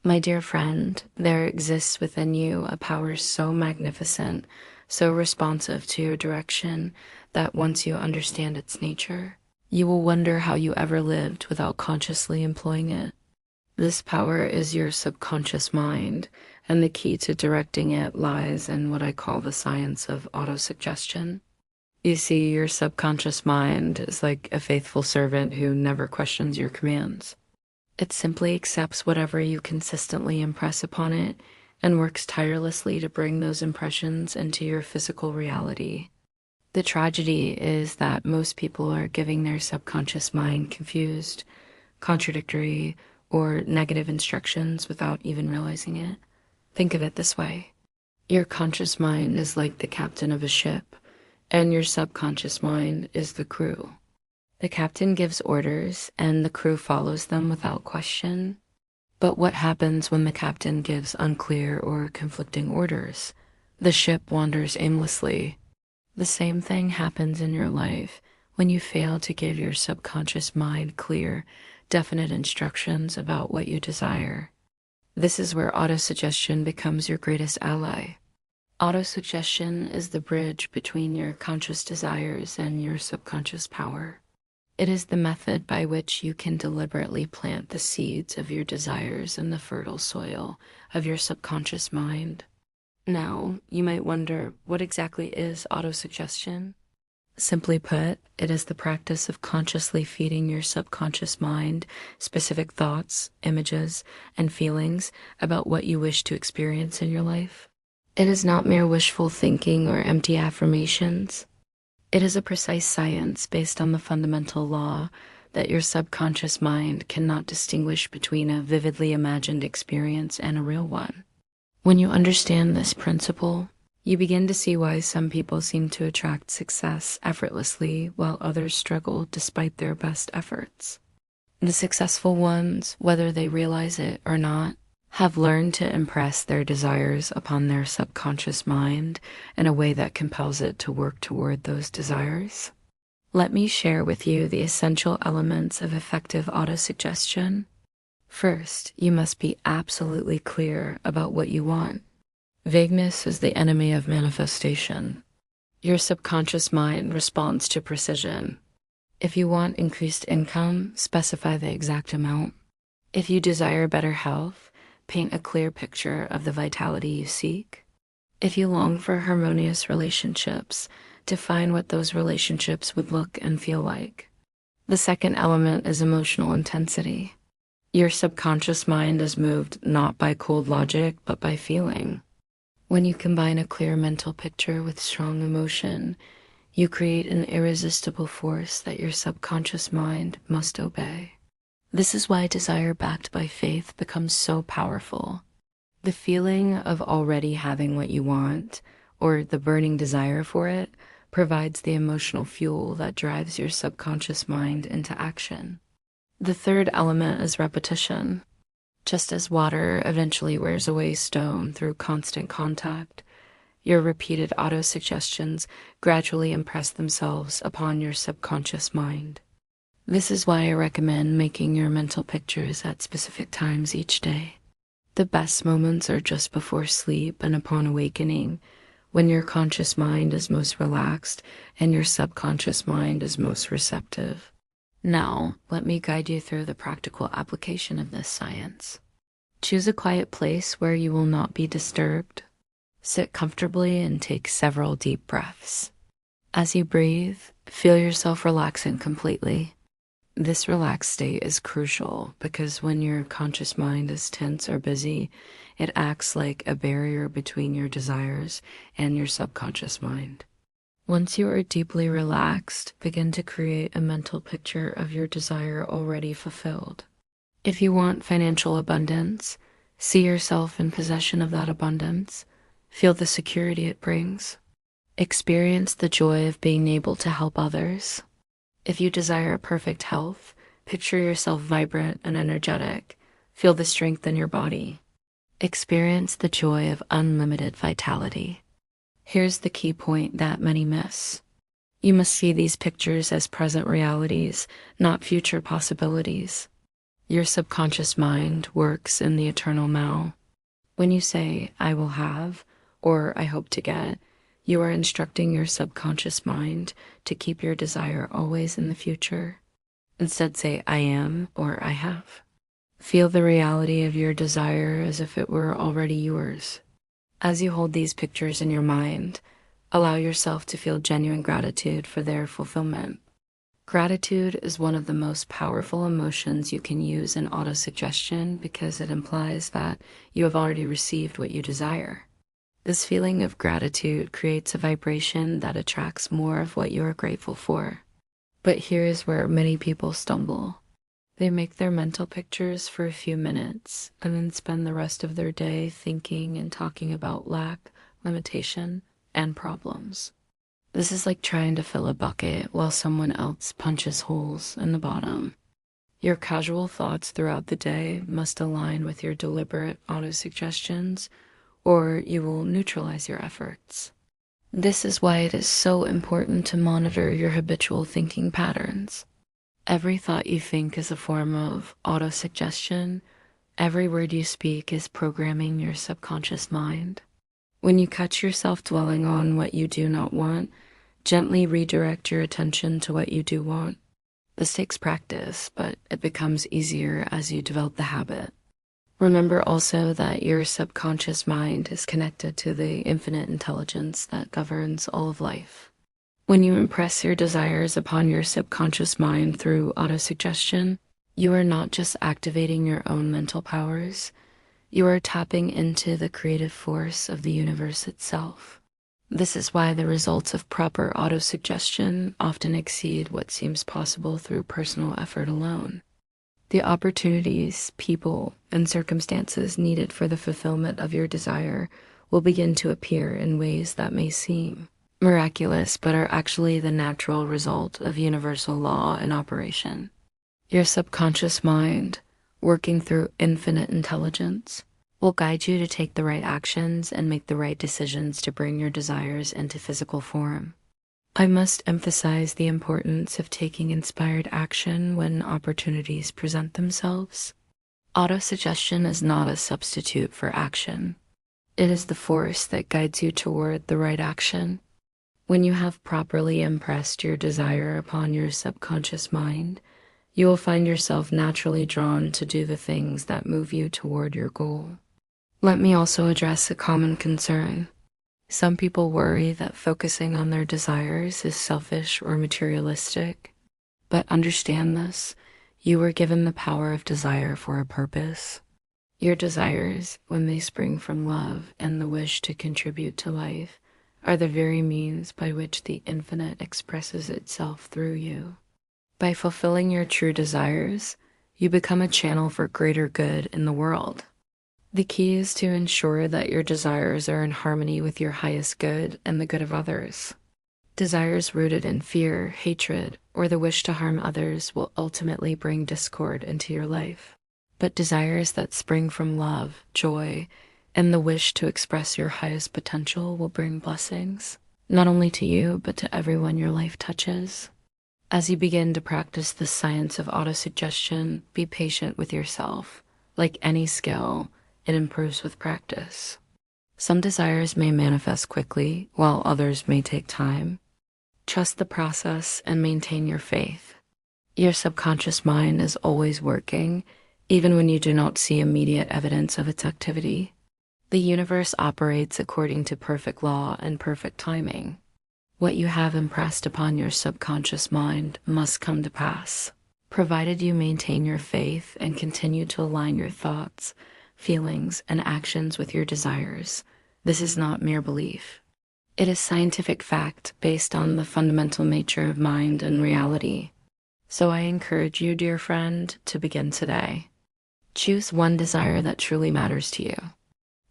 My dear friend, there exists within you a power so magnificent, so responsive to your direction, that once you understand its nature, you will wonder how you ever lived without consciously employing it. This power is your subconscious mind, and the key to directing it lies in what I call the science of autosuggestion. You see, your subconscious mind is like a faithful servant who never questions your commands. It simply accepts whatever you consistently impress upon it and works tirelessly to bring those impressions into your physical reality. The tragedy is that most people are giving their subconscious mind confused, contradictory, or negative instructions without even realizing it. Think of it this way. Your conscious mind is like the captain of a ship, and your subconscious mind is the crew. The captain gives orders, and the crew follows them without question. But what happens when the captain gives unclear or conflicting orders? The ship wanders aimlessly. The same thing happens in your life when you fail to give your subconscious mind clear, definite instructions about what you desire. This is where autosuggestion becomes your greatest ally. Autosuggestion is the bridge between your conscious desires and your subconscious power. It is the method by which you can deliberately plant the seeds of your desires in the fertile soil of your subconscious mind. Now, you might wonder, what exactly is autosuggestion? Simply put, it is the practice of consciously feeding your subconscious mind specific thoughts, images, and feelings about what you wish to experience in your life. It is not mere wishful thinking or empty affirmations. It is a precise science based on the fundamental law that your subconscious mind cannot distinguish between a vividly imagined experience and a real one. When you understand this principle, you begin to see why some people seem to attract success effortlessly while others struggle despite their best efforts. The successful ones, whether they realize it or not, have learned to impress their desires upon their subconscious mind in a way that compels it to work toward those desires. Let me share with you the essential elements of effective autosuggestion. First, you must be absolutely clear about what you want. Vagueness is the enemy of manifestation. Your subconscious mind responds to precision. If you want increased income, specify the exact amount. If you desire better health, paint a clear picture of the vitality you seek. If you long for harmonious relationships, define what those relationships would look and feel like. The second element is emotional intensity. Your subconscious mind is moved not by cold logic, but by feeling. When you combine a clear mental picture with strong emotion, you create an irresistible force that your subconscious mind must obey. This is why desire backed by faith becomes so powerful. The feeling of already having what you want, or the burning desire for it, provides the emotional fuel that drives your subconscious mind into action. The third element is repetition. Just as water eventually wears away stone through constant contact, your repeated autosuggestions gradually impress themselves upon your subconscious mind. This is why I recommend making your mental pictures at specific times each day. The best moments are just before sleep and upon awakening, when your conscious mind is most relaxed and your subconscious mind is most receptive. Now, let me guide you through the practical application of this science. Choose a quiet place where you will not be disturbed. Sit comfortably and take several deep breaths. As you breathe, feel yourself relaxing completely. This relaxed state is crucial because when your conscious mind is tense or busy, it acts like a barrier between your desires and your subconscious mind. Once you are deeply relaxed, begin to create a mental picture of your desire already fulfilled. If you want financial abundance, see yourself in possession of that abundance. Feel the security it brings. Experience the joy of being able to help others. If you desire perfect health, picture yourself vibrant and energetic. Feel the strength in your body. Experience the joy of unlimited vitality. Here's the key point that many miss. You must see these pictures as present realities, not future possibilities. Your subconscious mind works in the eternal now. When you say, I will have, or I hope to get, you are instructing your subconscious mind to keep your desire always in the future. Instead, say, I am, or I have. Feel the reality of your desire as if it were already yours. As you hold these pictures in your mind, allow yourself to feel genuine gratitude for their fulfillment. Gratitude is one of the most powerful emotions you can use in autosuggestion because it implies that you have already received what you desire. This feeling of gratitude creates a vibration that attracts more of what you are grateful for. But here is where many people stumble. They make their mental pictures for a few minutes and then spend the rest of their day thinking and talking about lack, limitation, and problems. This is like trying to fill a bucket while someone else punches holes in the bottom. Your casual thoughts throughout the day must align with your deliberate autosuggestions, or you will neutralize your efforts. This is why it is so important to monitor your habitual thinking patterns. Every thought you think is a form of autosuggestion. Every word you speak is programming your subconscious mind. When you catch yourself dwelling on what you do not want, gently redirect your attention to what you do want. This takes practice, but it becomes easier as you develop the habit. Remember also that your subconscious mind is connected to the infinite intelligence that governs all of life. When you impress your desires upon your subconscious mind through autosuggestion, you are not just activating your own mental powers, you are tapping into the creative force of the universe itself. This is why the results of proper autosuggestion often exceed what seems possible through personal effort alone. The opportunities, people, and circumstances needed for the fulfillment of your desire will begin to appear in ways that may seem miraculous, but are actually the natural result of universal law in operation. Your subconscious mind, working through infinite intelligence, will guide you to take the right actions and make the right decisions to bring your desires into physical form. I must emphasize the importance of taking inspired action when opportunities present themselves. Autosuggestion is not a substitute for action. It is the force that guides you toward the right action. When you have properly impressed your desire upon your subconscious mind, you will find yourself naturally drawn to do the things that move you toward your goal. Let me also address a common concern. Some people worry that focusing on their desires is selfish or materialistic. But understand this, you were given the power of desire for a purpose. Your desires, when they spring from love and the wish to contribute to life, are the very means by which the infinite expresses itself through you. By fulfilling your true desires, you become a channel for greater good in the world. The key is to ensure that your desires are in harmony with your highest good and the good of others. Desires rooted in fear, hatred, or the wish to harm others will ultimately bring discord into your life. But desires that spring from love, joy, and the wish to express your highest potential will bring blessings, not only to you, but to everyone your life touches. As you begin to practice the science of autosuggestion, be patient with yourself. Like any skill, it improves with practice. Some desires may manifest quickly, while others may take time. Trust the process and maintain your faith. Your subconscious mind is always working, even when you do not see immediate evidence of its activity. The universe operates according to perfect law and perfect timing. What you have impressed upon your subconscious mind must come to pass, provided you maintain your faith and continue to align your thoughts, feelings, and actions with your desires. This is not mere belief. It is scientific fact based on the fundamental nature of mind and reality. So I encourage you, dear friend, to begin today. Choose one desire that truly matters to you.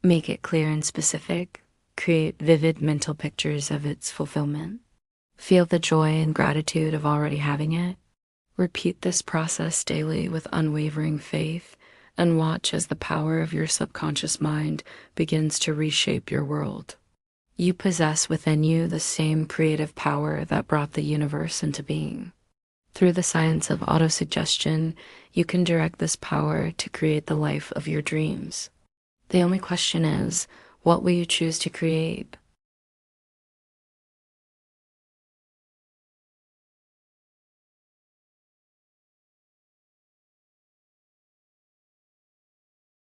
Make it clear and specific. Create vivid mental pictures of its fulfillment. Feel the joy and gratitude of already having it. Repeat this process daily with unwavering faith and watch as the power of your subconscious mind begins to reshape your world. You possess within you the same creative power that brought the universe into being. Through the science of autosuggestion, you can direct this power to create the life of your dreams. The only question is, what will you choose to create?